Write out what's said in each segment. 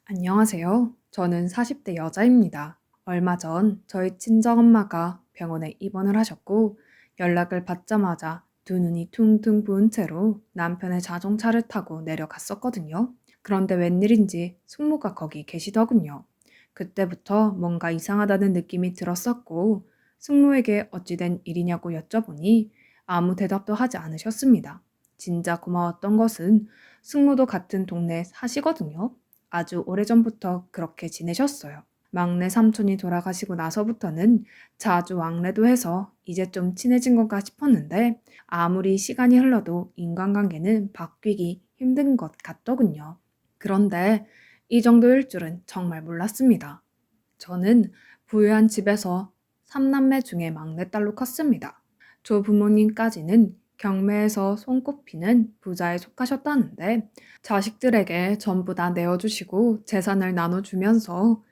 안녕하세요. 저는 40대 여자입니다. 얼마 전 저희 친정엄마가 병원에 입원을 하셨고 연락을 받자마자 두 눈이 퉁퉁 부은 채로 남편의 자동차를 타고 내려갔었거든요. 그런데 웬일인지 숙모가 거기 계시더군요. 그때부터 뭔가 이상하다는 느낌이 들었었고 숙모에게 어찌된 일이냐고 여쭤보니 아무 대답도 하지 않으셨습니다. 진짜 고마웠던 것은 숙모도 같은 동네에 사시거든요. 아주 오래전부터 그렇게 지내셨어요. 막내 삼촌이 돌아가시고 나서부터는 자주 왕래도 해서 이제 좀 친해진 건가 싶었는데 아무리 시간이 흘러도 인간관계는 바뀌기 힘든 것 같더군요. 그런데 이 정도일 줄은 정말 몰랐습니다. 저는 부유한 집에서 3남매 중에 막내딸로 컸습니다. 조부모님까지는 경매에서 손꼽히는 부자에 속하셨다는데 자식들에게 전부 다 내어주시고 재산을 나눠주면서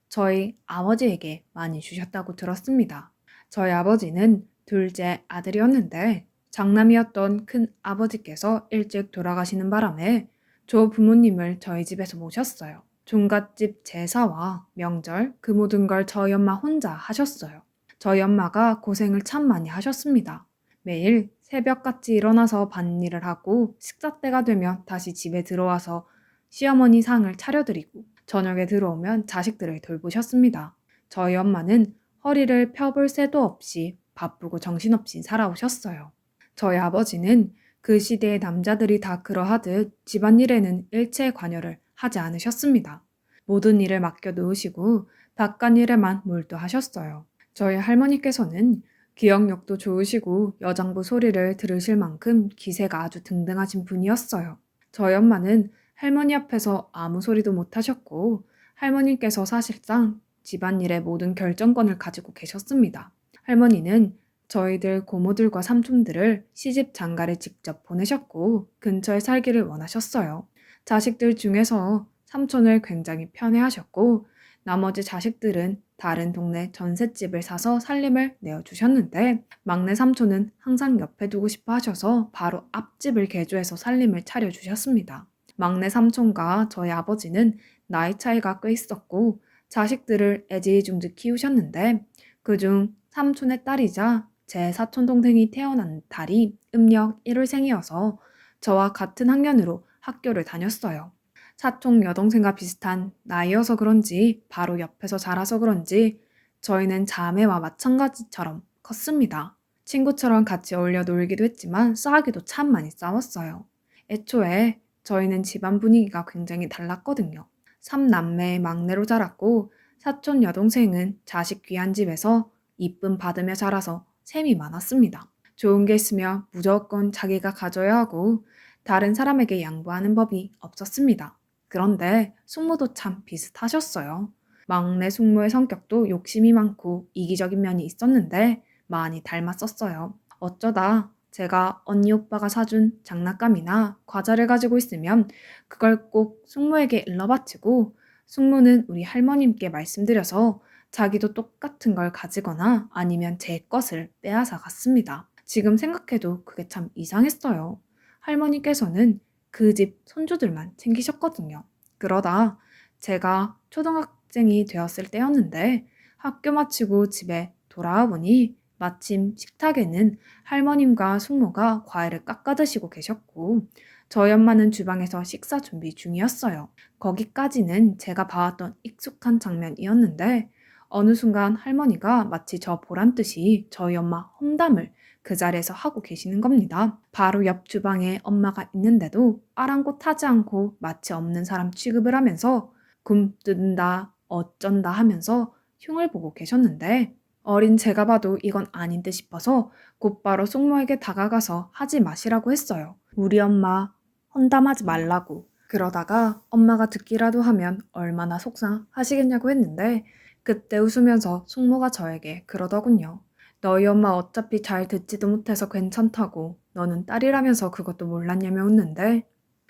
저희 아버지에게 많이 주셨다고 들었습니다. 저희 아버지는 둘째 아들이었는데 장남이었던 큰 아버지께서 일찍 돌아가시는 바람에 조부모님을 저희 집에서 모셨어요. 종갓집 제사와 명절 그 모든 걸 저희 엄마 혼자 하셨어요. 저희 엄마가 고생을 참 많이 하셨습니다. 매일 새벽같이 일어나서 밭일을 하고 식사 때가 되면 다시 집에 들어와서 시어머니 상을 차려드리고 저녁에 들어오면 자식들을 돌보셨습니다. 저희 엄마는 허리를 펴볼 새도 없이 바쁘고 정신없이 살아오셨어요. 저희 아버지는 그 시대의 남자들이 다 그러하듯 집안일에는 일체 관여를 하지 않으셨습니다. 모든 일을 맡겨 놓으시고 바깥일에만 몰두하셨어요. 저희 할머니께서는 기억력도 좋으시고 여장부 소리를 들으실 만큼 기세가 아주 등등하신 분이었어요. 저희 엄마는 할머니 앞에서 아무 소리도 못 하셨고 할머니께서 사실상 집안일의 모든 결정권을 가지고 계셨습니다. 할머니는 저희들 고모들과 삼촌들을 시집 장가를 직접 보내셨고 근처에 살기를 원하셨어요. 자식들 중에서 삼촌을 굉장히 편애하셨고 나머지 자식들은 다른 동네 전셋집을 사서 살림을 내어주셨는데 막내 삼촌은 항상 옆에 두고 싶어 하셔서 바로 앞집을 개조해서 살림을 차려주셨습니다. 막내 삼촌과 저희 아버지는 나이 차이가 꽤 있었고 자식들을 애지중지 키우셨는데 그중 삼촌의 딸이자 제 사촌 동생이 태어난 달이 음력 1월생이어서 저와 같은 학년으로 학교를 다녔어요. 사촌 여동생과 비슷한 나이여서 그런지 바로 옆에서 자라서 그런지 저희는 자매와 마찬가지처럼 컸습니다. 친구처럼 같이 어울려 놀기도 했지만 싸우기도 참 많이 싸웠어요. 애초에 저희는 집안 분위기가 굉장히 달랐거든요. 삼남매의 막내로 자랐고 사촌 여동생은 자식 귀한 집에서 이쁨 받으며 자라서 셈이 많았습니다. 좋은 게 있으면 무조건 자기가 가져야 하고 다른 사람에게 양보하는 법이 없었습니다. 그런데 숙모도 참 비슷하셨어요. 막내 숙모의 성격도 욕심이 많고 이기적인 면이 있었는데 많이 닮았었어요. 어쩌다 제가 언니 오빠가 사준 장난감이나 과자를 가지고 있으면 그걸 꼭 숙모에게 일러바치고 숙모는 우리 할머님께 말씀드려서 자기도 똑같은 걸 가지거나 아니면 제 것을 빼앗아 갔습니다. 지금 생각해도 그게 참 이상했어요. 할머니께서는 그 집 손주들만 챙기셨거든요. 그러다 제가 초등학생이 되었을 때였는데 학교 마치고 집에 돌아와 보니 마침 식탁에는 할머님과 숙모가 과일을 깎아 드시고 계셨고 저희 엄마는 주방에서 식사 준비 중이었어요. 거기까지는 제가 봐왔던 익숙한 장면이었는데 어느 순간 할머니가 마치 저 보란 듯이 저희 엄마 험담을 그 자리에서 하고 계시는 겁니다. 바로 옆 주방에 엄마가 있는데도 아랑곳하지 않고 마치 없는 사람 취급을 하면서 굶뜬다 어쩐다 하면서 흉을 보고 계셨는데 어린 제가 봐도 이건 아닌 듯 싶어서 곧바로 숙모에게 다가가서 하지 마시라고 했어요. 우리 엄마 험담하지 말라고. 그러다가 엄마가 듣기라도 하면 얼마나 속상하시겠냐고 했는데 그때 웃으면서 숙모가 저에게 그러더군요. 너희 엄마 어차피 잘 듣지도 못해서 괜찮다고 너는 딸이라면서 그것도 몰랐냐며 웃는데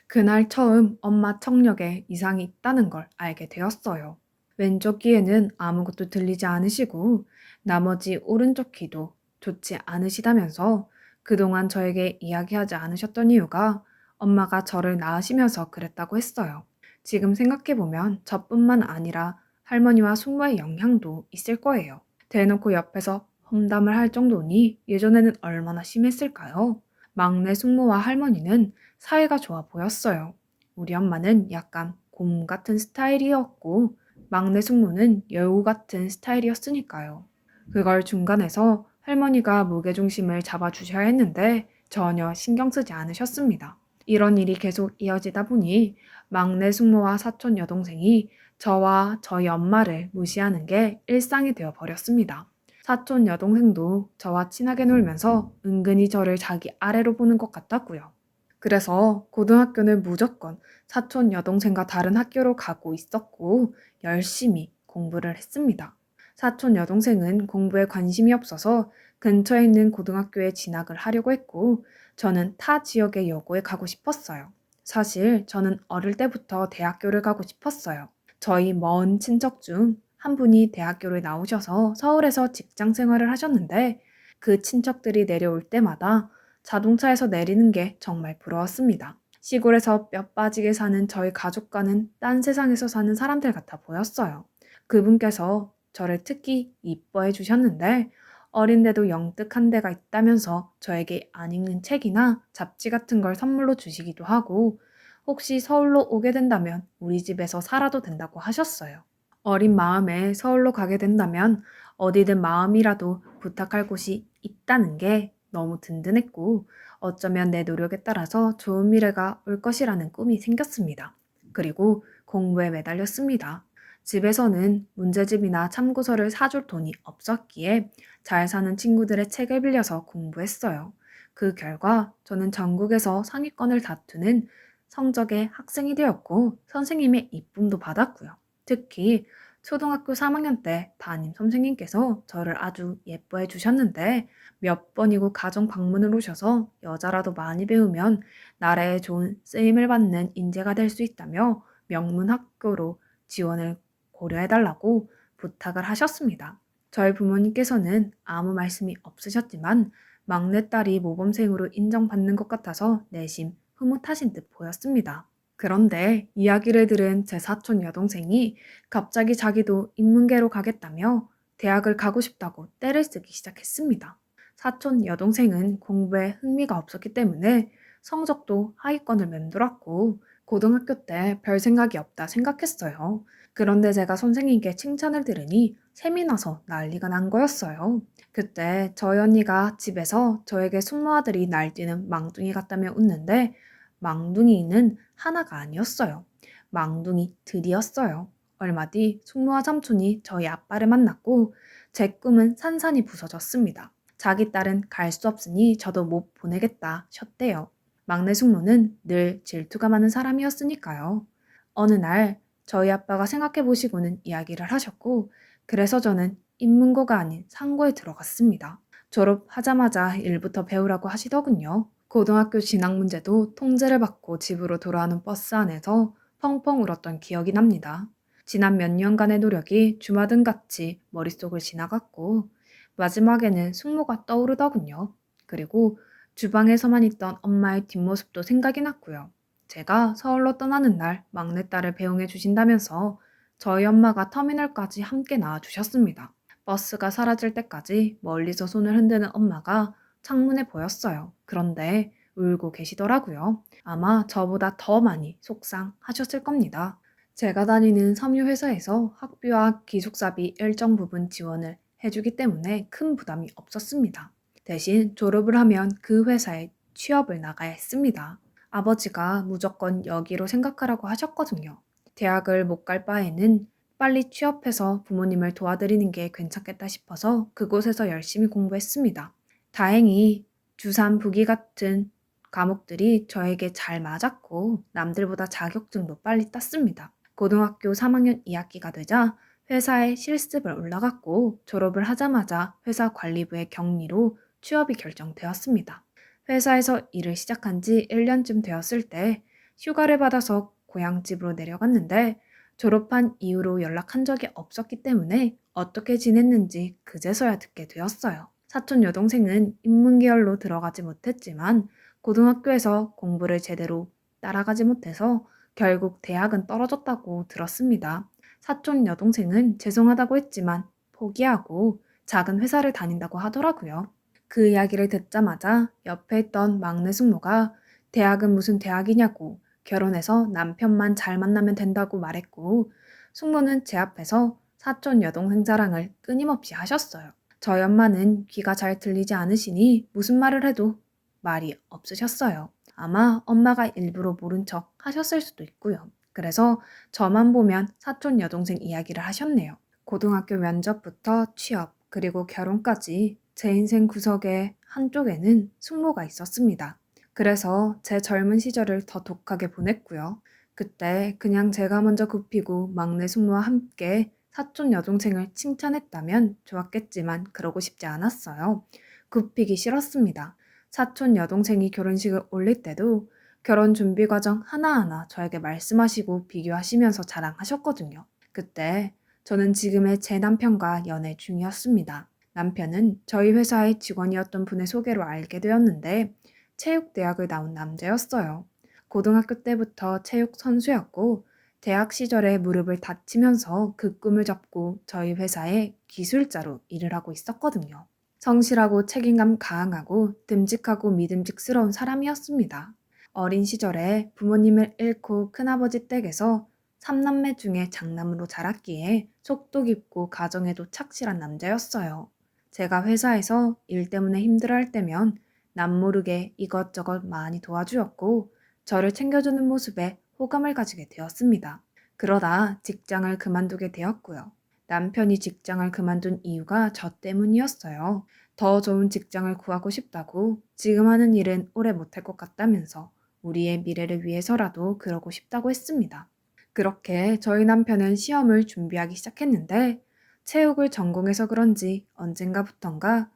그날 처음 엄마 청력에 이상이 있다는 걸 알게 되었어요. 왼쪽 귀에는 아무것도 들리지 않으시고 나머지 오른쪽 귀도 좋지 않으시다면서 그동안 저에게 이야기하지 않으셨던 이유가 엄마가 저를 낳으시면서 그랬다고 했어요. 지금 생각해보면 저뿐만 아니라 할머니와 숙모의 영향도 있을 거예요. 대놓고 옆에서 험담을 할 정도니 예전에는 얼마나 심했을까요? 막내 숙모와 할머니는 사이가 좋아 보였어요. 우리 엄마는 약간 곰 같은 스타일이었고 막내 숙모는 여우 같은 스타일이었으니까요. 그걸 중간에서 할머니가 무게중심을 잡아주셔야 했는데 전혀 신경 쓰지 않으셨습니다. 이런 일이 계속 이어지다 보니 막내 숙모와 사촌 여동생이 저와 저희 엄마를 무시하는 게 일상이 되어 버렸습니다. 사촌 여동생도 저와 친하게 놀면서 은근히 저를 자기 아래로 보는 것 같았고요. 그래서 고등학교는 무조건 사촌 여동생과 다른 학교로 가고 있었고 열심히 공부를 했습니다. 사촌 여동생은 공부에 관심이 없어서 근처에 있는 고등학교에 진학을 하려고 했고 저는 타 지역의 여고에 가고 싶었어요. 사실 저는 어릴 때부터 대학교를 가고 싶었어요. 저희 먼 친척 중 한 분이 대학교를 나오셔서 서울에서 직장 생활을 하셨는데 그 친척들이 내려올 때마다 자동차에서 내리는 게 정말 부러웠습니다. 시골에서 뼈 빠지게 사는 저희 가족과는 딴 세상에서 사는 사람들 같아 보였어요. 그분께서 저를 특히 이뻐해 주셨는데 어린데도 영특한 데가 있다면서 저에게 안 읽는 책이나 잡지 같은 걸 선물로 주시기도 하고 혹시 서울로 오게 된다면 우리 집에서 살아도 된다고 하셨어요. 어린 마음에 서울로 가게 된다면 어디든 마음이라도 부탁할 곳이 있다는 게 너무 든든했고 어쩌면 내 노력에 따라서 좋은 미래가 올 것이라는 꿈이 생겼습니다. 그리고 공부에 매달렸습니다. 집에서는 문제집이나 참고서를 사줄 돈이 없었기에 잘 사는 친구들의 책을 빌려서 공부했어요. 그 결과 저는 전국에서 상위권을 다투는 성적의 학생이 되었고 선생님의 이쁨도 받았고요. 특히 초등학교 3학년 때 담임 선생님께서 저를 아주 예뻐해 주셨는데 몇 번이고 가정 방문을 오셔서 여자라도 많이 배우면 나라에 좋은 쓰임을 받는 인재가 될 수 있다며 명문 학교로 지원을 고려해달라고 부탁을 하셨습니다. 저희 부모님께서는 아무 말씀이 없으셨지만 막내딸이 모범생으로 인정받는 것 같아서 내심 흐뭇하신 듯 보였습니다. 그런데 이야기를 들은 제 사촌 여동생이 갑자기 자기도 인문계로 가겠다며 대학을 가고 싶다고 떼를 쓰기 시작했습니다. 사촌 여동생은 공부에 흥미가 없었기 때문에 성적도 하위권을 맴돌았고 고등학교 때 별 생각이 없다 생각했어요. 그런데 제가 선생님께 칭찬을 들으니 샘이 나서 난리가 난 거였어요. 그때 저희 언니가 집에서 저에게 숙모아들이 날뛰는 망둥이 같다며 웃는데 망둥이는 하나가 아니었어요. 망둥이들이었어요. 얼마 뒤 숙모와 삼촌이 저희 아빠를 만났고 제 꿈은 산산이 부서졌습니다. 자기 딸은 갈 수 없으니 저도 못 보내겠다 셨대요. 막내 숙모는 늘 질투가 많은 사람이었으니까요. 어느 날 저희 아빠가 생각해 보시고는 이야기를 하셨고 그래서 저는 인문고가 아닌 상고에 들어갔습니다. 졸업하자마자 일부터 배우라고 하시더군요. 고등학교 진학 문제도 통제를 받고 집으로 돌아오는 버스 안에서 펑펑 울었던 기억이 납니다. 지난 몇 년간의 노력이 주마등같이 머릿속을 지나갔고 마지막에는 숙모가 떠오르더군요. 그리고 주방에서만 있던 엄마의 뒷모습도 생각이 났고요. 제가 서울로 떠나는 날 막내딸을 배웅해 주신다면서 저희 엄마가 터미널까지 함께 나와주셨습니다. 버스가 사라질 때까지 멀리서 손을 흔드는 엄마가 창문에 보였어요. 그런데 울고 계시더라고요. 아마 저보다 더 많이 속상하셨을 겁니다. 제가 다니는 섬유회사에서 학비와 기숙사비 일정 부분 지원을 해주기 때문에 큰 부담이 없었습니다. 대신 졸업을 하면 그 회사에 취업을 나가야 했습니다. 아버지가 무조건 여기로 생각하라고 하셨거든요. 대학을 못 갈 바에는 빨리 취업해서 부모님을 도와드리는 게 괜찮겠다 싶어서 그곳에서 열심히 공부했습니다. 다행히 주산 부기 같은 과목들이 저에게 잘 맞았고 남들보다 자격증도 빨리 땄습니다. 고등학교 3학년 2학기가 되자 회사에 실습을 올라갔고 졸업을 하자마자 회사 관리부의 격리로 취업이 결정되었습니다. 회사에서 일을 시작한 지 1년쯤 되었을 때 휴가를 받아서 고향집으로 내려갔는데 졸업한 이후로 연락한 적이 없었기 때문에 어떻게 지냈는지 그제서야 듣게 되었어요. 사촌 여동생은 인문계열로 들어가지 못했지만 고등학교에서 공부를 제대로 따라가지 못해서 결국 대학은 떨어졌다고 들었습니다. 사촌 여동생은 죄송하다고 했지만 포기하고 작은 회사를 다닌다고 하더라고요. 그 이야기를 듣자마자 옆에 있던 막내 숙모가 대학은 무슨 대학이냐고 결혼해서 남편만 잘 만나면 된다고 말했고 숙모는 제 앞에서 사촌 여동생 자랑을 끊임없이 하셨어요. 저희 엄마는 귀가 잘 들리지 않으시니 무슨 말을 해도 말이 없으셨어요. 아마 엄마가 일부러 모른 척 하셨을 수도 있고요. 그래서 저만 보면 사촌 여동생 이야기를 하셨네요. 고등학교 면접부터 취업, 그리고 결혼까지 제 인생 구석의 한쪽에는 숙모가 있었습니다. 그래서 제 젊은 시절을 더 독하게 보냈고요. 그때 그냥 제가 먼저 굽히고 막내 숙모와 함께 사촌 여동생을 칭찬했다면 좋았겠지만 그러고 싶지 않았어요. 굽히기 싫었습니다. 사촌 여동생이 결혼식을 올릴 때도 결혼 준비 과정 하나하나 저에게 말씀하시고 비교하시면서 자랑하셨거든요. 그때 저는 지금의 제 남편과 연애 중이었습니다. 남편은 저희 회사의 직원이었던 분의 소개로 알게 되었는데 체육대학을 나온 남자였어요. 고등학교 때부터 체육 선수였고 대학 시절에 무릎을 다치면서 그 꿈을 접고 저희 회사에 기술자로 일을 하고 있었거든요. 성실하고 책임감 강하고 듬직하고 믿음직스러운 사람이었습니다. 어린 시절에 부모님을 잃고 큰아버지 댁에서 삼남매 중에 장남으로 자랐기에 속도 깊고 가정에도 착실한 남자였어요. 제가 회사에서 일 때문에 힘들어할 때면 남모르게 이것저것 많이 도와주었고 저를 챙겨주는 모습에 호감을 가지게 되었습니다. 그러다 직장을 그만두게 되었고요. 남편이 직장을 그만둔 이유가 저 때문이었어요. 더 좋은 직장을 구하고 싶다고 지금 하는 일은 오래 못할 것 같다면서 우리의 미래를 위해서라도 그러고 싶다고 했습니다. 그렇게 저희 남편은 시험을 준비하기 시작했는데 체육을 전공해서 그런지 언젠가부턴가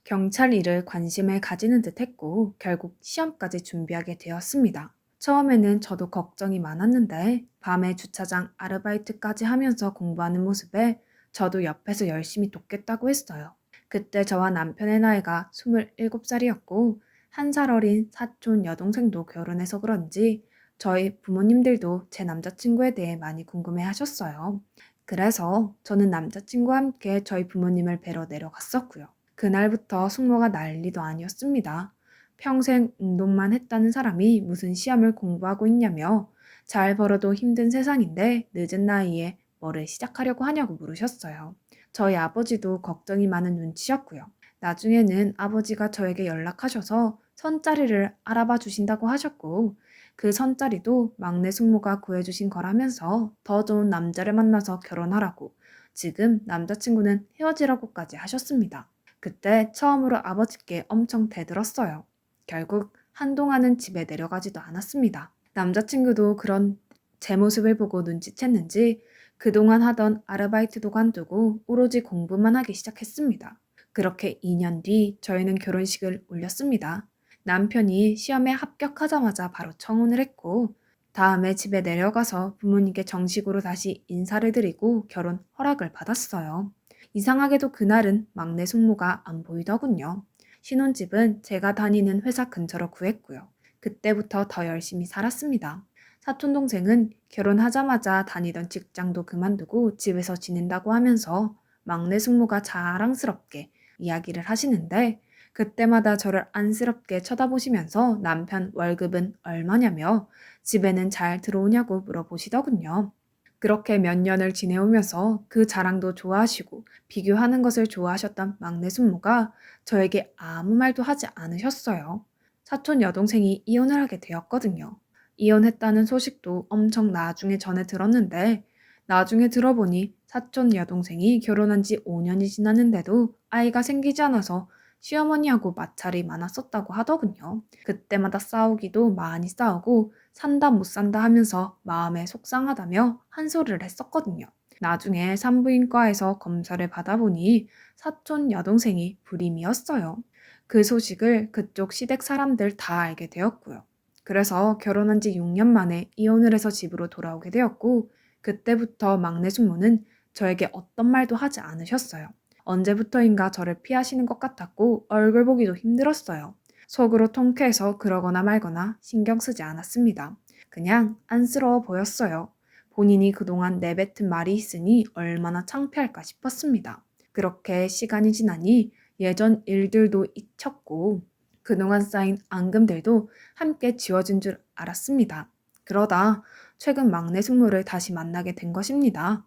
경찰 일을 관심을 가지는 듯 했고 결국 시험까지 준비하게 되었습니다. 처음에는 저도 걱정이 많았는데 밤에 주차장 아르바이트까지 하면서 공부하는 모습에 저도 옆에서 열심히 돕겠다고 했어요. 그때 저와 남편의 나이가 27살이었고 1살 어린 사촌 여동생도 결혼해서 그런지 저희 부모님들도 제 남자친구에 대해 많이 궁금해 하셨어요. 그래서 저는 남자친구와 함께 저희 부모님을 뵈러 내려갔었고요. 그날부터 숙모가 난리도 아니었습니다. 평생 운동만 했다는 사람이 무슨 시험을 공부하고 있냐며 잘 벌어도 힘든 세상인데 늦은 나이에 뭐를 시작하려고 하냐고 물으셨어요. 저희 아버지도 걱정이 많은 눈치였고요. 나중에는 아버지가 저에게 연락하셔서 선자리를 알아봐 주신다고 하셨고 그 선자리도 막내 숙모가 구해주신 거라면서 더 좋은 남자를 만나서 결혼하라고 지금 남자친구는 헤어지라고까지 하셨습니다. 그때 처음으로 아버지께 엄청 대들었어요. 결국 한동안은 집에 내려가지도 않았습니다. 남자친구도 그런 제 모습을 보고 눈치챘는지 그동안 하던 아르바이트도 관두고 오로지 공부만 하기 시작했습니다. 그렇게 2년 뒤 저희는 결혼식을 올렸습니다. 남편이 시험에 합격하자마자 바로 청혼을 했고 다음에 집에 내려가서 부모님께 정식으로 다시 인사를 드리고 결혼 허락을 받았어요. 이상하게도 그날은 막내 숙모가 안 보이더군요. 신혼집은 제가 다니는 회사 근처로 구했고요. 그때부터 더 열심히 살았습니다. 사촌동생은 결혼하자마자 다니던 직장도 그만두고 집에서 지낸다고 하면서 막내 숙모가 자랑스럽게 이야기를 하시는데 그때마다 저를 안쓰럽게 쳐다보시면서 남편 월급은 얼마냐며 집에는 잘 들어오냐고 물어보시더군요. 그렇게 몇 년을 지내오면서 그 자랑도 좋아하시고 비교하는 것을 좋아하셨던 막내 숙모가 저에게 아무 말도 하지 않으셨어요. 사촌 여동생이 이혼을 하게 되었거든요. 이혼했다는 소식도 엄청 나중에 전해 들었는데 나중에 들어보니 사촌 여동생이 결혼한 지 5년이 지났는데도 아이가 생기지 않아서 시어머니하고 마찰이 많았었다고 하더군요. 그때마다 싸우기도 많이 싸우고 산다 못 산다 하면서 마음에 속상하다며 한 소리를 했었거든요. 나중에 산부인과에서 검사를 받아보니 사촌 여동생이 불임이었어요. 그 소식을 그쪽 시댁 사람들 다 알게 되었고요. 그래서 결혼한 지 6년 만에 이혼을 해서 집으로 돌아오게 되었고 그때부터 막내 숙모는 저에게 어떤 말도 하지 않으셨어요. 언제부터인가 저를 피하시는 것 같았고 얼굴 보기도 힘들었어요. 속으로 통쾌해서 그러거나 말거나 신경 쓰지 않았습니다. 그냥 안쓰러워 보였어요. 본인이 그동안 내뱉은 말이 있으니 얼마나 창피할까 싶었습니다. 그렇게 시간이 지나니 예전 일들도 잊혔고 그동안 쌓인 앙금들도 함께 지워진 줄 알았습니다. 그러다 최근 막내 숙모를 다시 만나게 된 것입니다.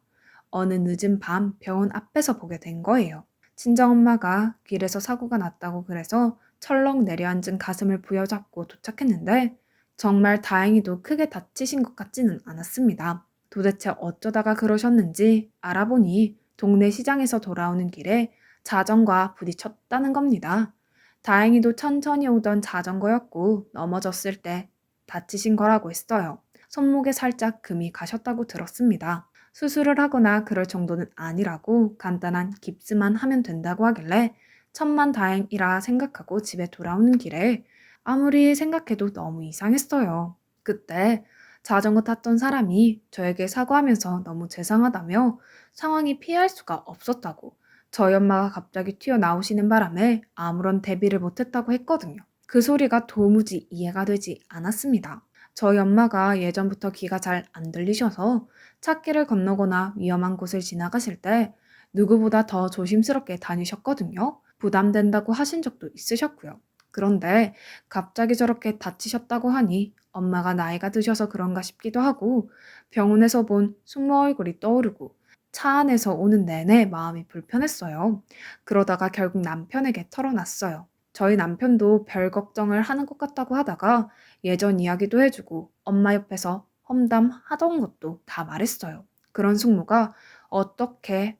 어느 늦은 밤 병원 앞에서 보게 된 거예요. 친정엄마가 길에서 사고가 났다고 그래서 철렁 내려앉은 가슴을 부여잡고 도착했는데 정말 다행히도 크게 다치신 것 같지는 않았습니다. 도대체 어쩌다가 그러셨는지 알아보니 동네 시장에서 돌아오는 길에 자전거와 부딪혔다는 겁니다. 다행히도 천천히 오던 자전거였고 넘어졌을 때 다치신 거라고 했어요. 손목에 살짝 금이 가셨다고 들었습니다. 수술을 하거나 그럴 정도는 아니라고 간단한 깁스만 하면 된다고 하길래 천만다행이라 생각하고 집에 돌아오는 길에 아무리 생각해도 너무 이상했어요. 그때 자전거 탔던 사람이 저에게 사과하면서 너무 죄송하다며 상황이 피할 수가 없었다고 저희 엄마가 갑자기 튀어나오시는 바람에 아무런 대비를 못했다고 했거든요. 그 소리가 도무지 이해가 되지 않았습니다. 저희 엄마가 예전부터 귀가 잘 안 들리셔서 찾길을 건너거나 위험한 곳을 지나가실 때 누구보다 더 조심스럽게 다니셨거든요. 부담된다고 하신 적도 있으셨고요. 그런데 갑자기 저렇게 다치셨다고 하니 엄마가 나이가 드셔서 그런가 싶기도 하고 병원에서 본 숙모 얼굴이 떠오르고 차 안에서 오는 내내 마음이 불편했어요. 그러다가 결국 남편에게 털어놨어요. 저희 남편도 별 걱정을 하는 것 같다고 하다가 예전 이야기도 해주고 엄마 옆에서 험담하던 것도 다 말했어요. 그런 숙모가 어떻게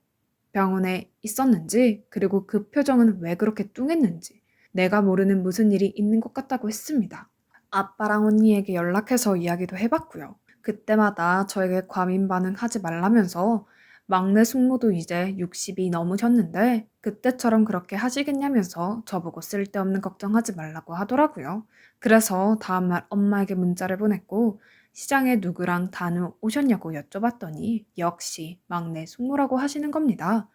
병원에 있었는지 그리고 그 표정은 왜 그렇게 뚱했는지 내가 모르는 무슨 일이 있는 것 같다고 했습니다. 아빠랑 언니에게 연락해서 이야기도 해봤고요. 그때마다 저에게 과민 반응하지 말라면서 막내 숙모도 이제 60이 넘으셨는데 그때처럼 그렇게 하시겠냐면서 저보고 쓸데없는 걱정하지 말라고 하더라고요. 그래서 다음날 엄마에게 문자를 보냈고 시장에 누구랑 다녀오셨냐고 여쭤봤더니 역시 막내 숙모라고 하시는 겁니다.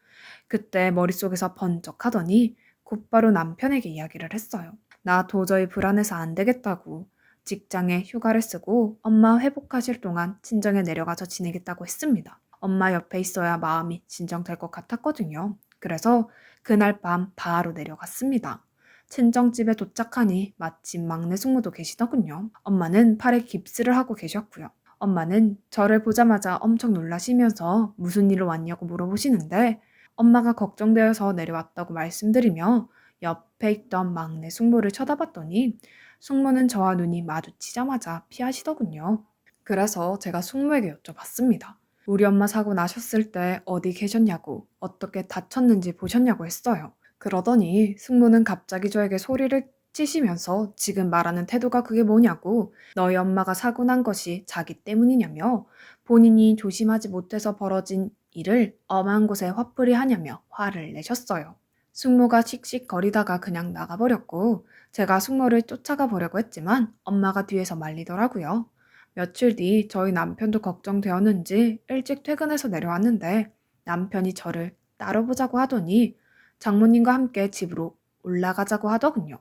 그때 머릿속에서 번쩍 하더니 곧바로 남편에게 이야기를 했어요. 나 도저히 불안해서 안 되겠다고 직장에 휴가를 쓰고 엄마 회복하실 동안 친정에 내려가서 지내겠다고 했습니다. 엄마 옆에 있어야 마음이 진정될 것 같았거든요. 그래서 그날 밤 바로 내려갔습니다. 친정집에 도착하니 마침 막내 숙모도 계시더군요. 엄마는 팔에 깁스를 하고 계셨고요. 엄마는 저를 보자마자 엄청 놀라시면서 무슨 일로 왔냐고 물어보시는데 엄마가 걱정되어서 내려왔다고 말씀드리며 옆에 있던 막내 숙모를 쳐다봤더니 숙모는 저와 눈이 마주치자마자 피하시더군요. 그래서 제가 숙모에게 여쭤봤습니다. 우리 엄마 사고 나셨을 때 어디 계셨냐고 어떻게 다쳤는지 보셨냐고 했어요. 그러더니 숙모는 갑자기 저에게 소리를 치시면서 지금 말하는 태도가 그게 뭐냐고 너희 엄마가 사고 난 것이 자기 때문이냐며 본인이 조심하지 못해서 벌어진 일을 엄한 곳에 화풀이 하냐며 화를 내셨어요. 숙모가 씩씩거리다가 그냥 나가버렸고 제가 숙모를 쫓아가 보려고 했지만 엄마가 뒤에서 말리더라고요. 며칠 뒤 저희 남편도 걱정되었는지 일찍 퇴근해서 내려왔는데 남편이 저를 따라보자고 하더니 장모님과 함께 집으로 올라가자고 하더군요.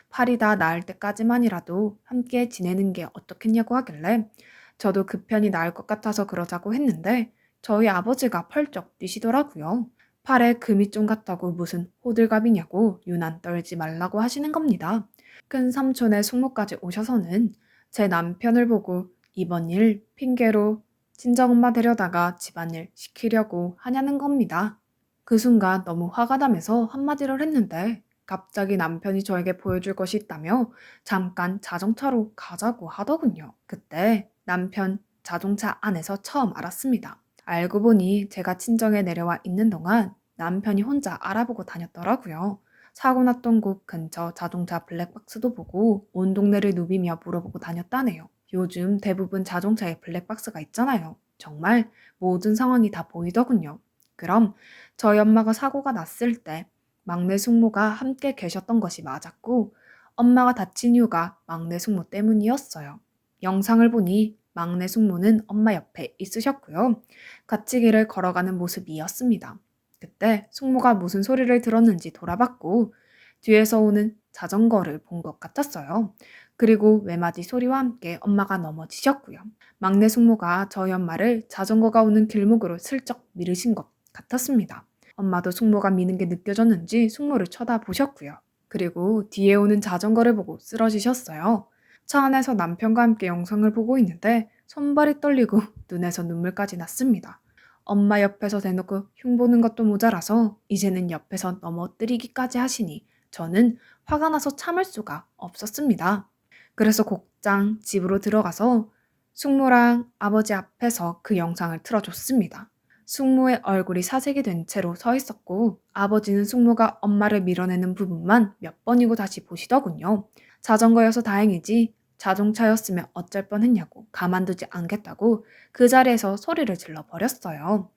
팔이 다 나을 때까지만이라도 함께 지내는 게 어떻겠냐고 하길래 저도 그 편이 나을 것 같아서 그러자고 했는데 저희 아버지가 펄쩍 뛰시더라고요. 팔에 금이 좀 같다고 무슨 호들갑이냐고 유난 떨지 말라고 하시는 겁니다. 큰 삼촌의 숙모까지 오셔서는 제 남편을 보고 이번 일 핑계로 친정엄마 데려다가 집안일 시키려고 하냐는 겁니다. 그 순간 너무 화가 나면서 한마디를 했는데 갑자기 남편이 저에게 보여줄 것이 있다며 잠깐 자동차로 가자고 하더군요. 그때 남편 자동차 안에서 처음 알았습니다. 알고 보니 제가 친정에 내려와 있는 동안 남편이 혼자 알아보고 다녔더라고요. 사고 났던 곳 근처 자동차 블랙박스도 보고 온 동네를 누비며 물어보고 다녔다네요. 요즘 대부분 자동차에 블랙박스가 있잖아요. 정말 모든 상황이 다 보이더군요. 그럼 저희 엄마가 사고가 났을 때 막내 숙모가 함께 계셨던 것이 맞았고 엄마가 다친 이유가 막내 숙모 때문이었어요. 영상을 보니 막내 숙모는 엄마 옆에 있으셨고요. 같이 길을 걸어가는 모습이었습니다. 그때 숙모가 무슨 소리를 들었는지 돌아봤고 뒤에서 오는 자전거를 본 것 같았어요. 그리고 외마디 소리와 함께 엄마가 넘어지셨고요. 막내 숙모가 저희 엄마를 자전거가 오는 길목으로 슬쩍 미르신 것 같았습니다. 엄마도 숙모가 미는 게 느껴졌는지 숙모를 쳐다보셨고요. 그리고 뒤에 오는 자전거를 보고 쓰러지셨어요. 차 안에서 남편과 함께 영상을 보고 있는데 손발이 떨리고 눈에서 눈물까지 났습니다. 엄마 옆에서 대놓고 흉보는 것도 모자라서 이제는 옆에서 넘어뜨리기까지 하시니 저는 화가 나서 참을 수가 없었습니다. 그래서 곧장 집으로 들어가서 숙모랑 아버지 앞에서 그 영상을 틀어줬습니다. 숙모의 얼굴이 사색이 된 채로 서 있었고 아버지는 숙모가 엄마를 밀어내는 부분만 몇 번이고 다시 보시더군요. 자전거여서 다행이지 자동차였으면 어쩔 뻔했냐고 가만두지 않겠다고 그 자리에서 소리를 질러 버렸어요.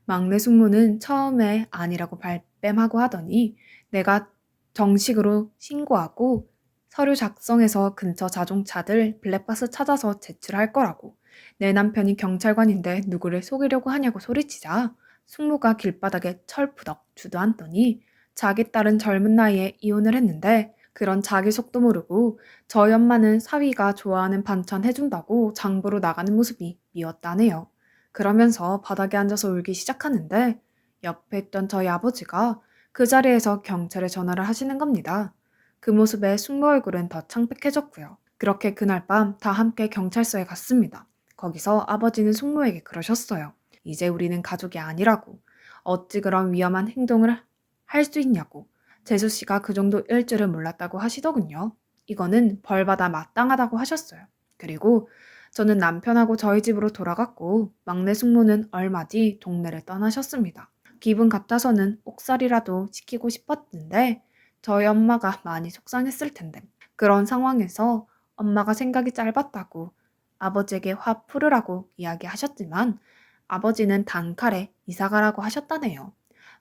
막내 숙모는 처음에 아니라고 발뺌하고 하더니 내가 정식으로 신고하고 서류 작성해서 근처 자동차들 블랙박스 찾아서 제출할 거라고. 내 남편이 경찰관인데 누구를 속이려고 하냐고 소리치자 숙모가 길바닥에 철푸덕 주저앉더니 자기 딸은 젊은 나이에 이혼을 했는데 그런 자기 속도 모르고 저희 엄마는 사위가 좋아하는 반찬 해준다고 장보러 나가는 모습이 미웠다네요. 그러면서 바닥에 앉아서 울기 시작하는데 옆에 있던 저희 아버지가 그 자리에서 경찰에 전화를 하시는 겁니다. 그 모습에 숙모 얼굴은 더 창백해졌고요. 그렇게 그날 밤 다 함께 경찰서에 갔습니다. 거기서 아버지는 숙모에게 그러셨어요. 이제 우리는 가족이 아니라고. 어찌 그런 위험한 행동을 할 수 있냐고. 재수 씨가 그 정도일 줄은 몰랐다고 하시더군요. 이거는 벌받아 마땅하다고 하셨어요. 그리고 저는 남편하고 저희 집으로 돌아갔고 막내 숙모는 얼마 뒤 동네를 떠나셨습니다. 기분 같아서는 옥살이라도 시키고 싶었는데 저희 엄마가 많이 속상했을 텐데 그런 상황에서 엄마가 생각이 짧았다고 아버지에게 화 풀으라고 이야기하셨지만 아버지는 단칼에 이사가라고 하셨다네요.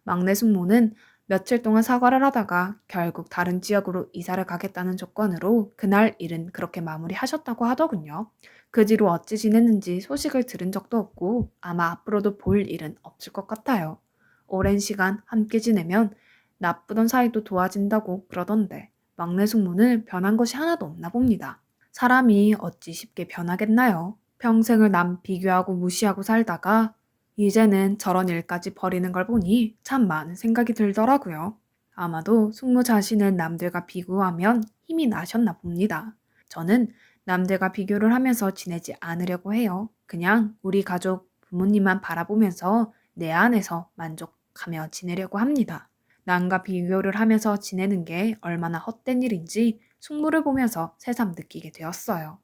막내 숙모는 며칠 동안 사과를 하다가 결국 다른 지역으로 이사를 가겠다는 조건으로 그날 일은 그렇게 마무리하셨다고 하더군요. 그 뒤로 어찌 지냈는지 소식을 들은 적도 없고 아마 앞으로도 볼 일은 없을 것 같아요. 오랜 시간 함께 지내면 나쁘던 사이도 도와진다고 그러던데 막내 숙모는 변한 것이 하나도 없나 봅니다. 사람이 어찌 쉽게 변하겠나요? 평생을 남 비교하고 무시하고 살다가 이제는 저런 일까지 벌이는 걸 보니 참 많은 생각이 들더라고요. 아마도 숙모 자신은 남들과 비교하면 힘이 나셨나 봅니다. 저는 남들과 비교를 하면서 지내지 않으려고 해요. 그냥 우리 가족 부모님만 바라보면서 내 안에서 만족하며 지내려고 합니다. 남과 비교를 하면서 지내는 게 얼마나 헛된 일인지 숙모를 보면서 새삼 느끼게 되었어요.